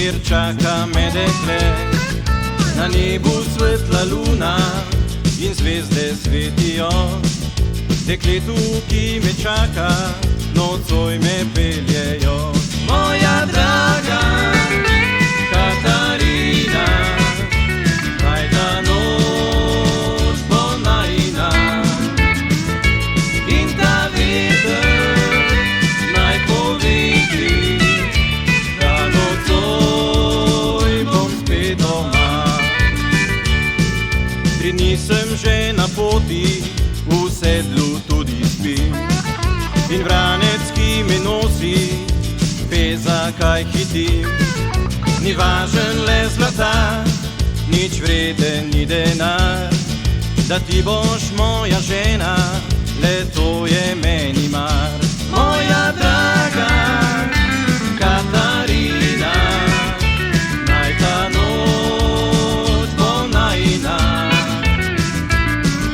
kjer čaka me dekle. Na nebu svetla luna in zvezde svetijo, dekletu, ki me čaka, nocoj me peljejo. Moja draga Katarina, naj ta noč bo najina in ta veter naj poveti, da nocoj bom spet doma. 3 dni sem že na poti, v sedlu tudi spim in vranec, ki me nosi, pe, zakaj hitim. Ni važen le zlata, nič vreden ni denar, da ti boš moja žena, le to je meni mar. Moja draga Katarina, naj ta noč bo najina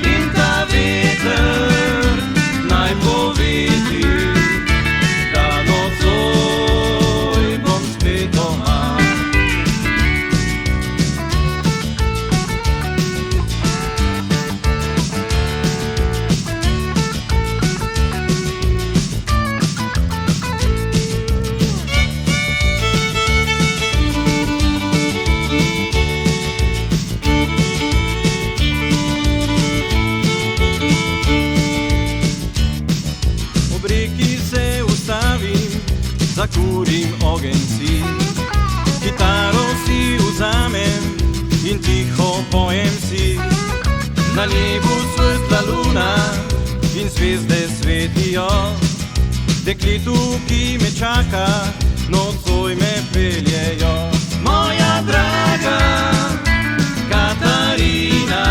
in ta veter naj poveti, da nocoj bom spet doma. Ob reki se ustavim, zakurim ogenj si, kitaro si vzamem in tiho pojem si. Na nebu svetla luna in zvezde svetijo, dekletu, ki me čaka, nocoj me peljejo. Moja draga Katarina,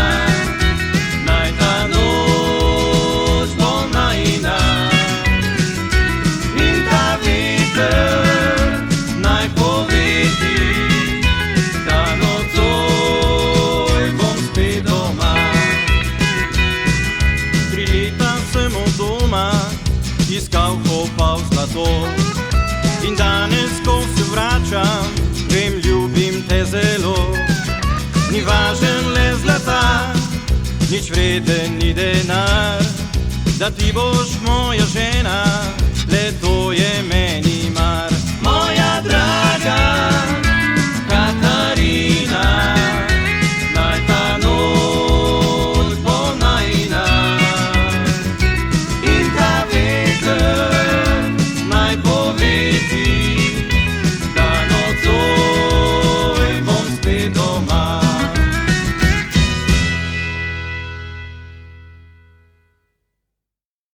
naj ta noč bo najina in ta veter naj poveti, da nocoj bom spet doma. 3 leta sem od doma iskal, kopal zlato in danes, ko se vračam, vem, ljubim te zelo. Ni važen le zlata, nič vreden ni denar, da ti boš moja žena, le to je meni mar.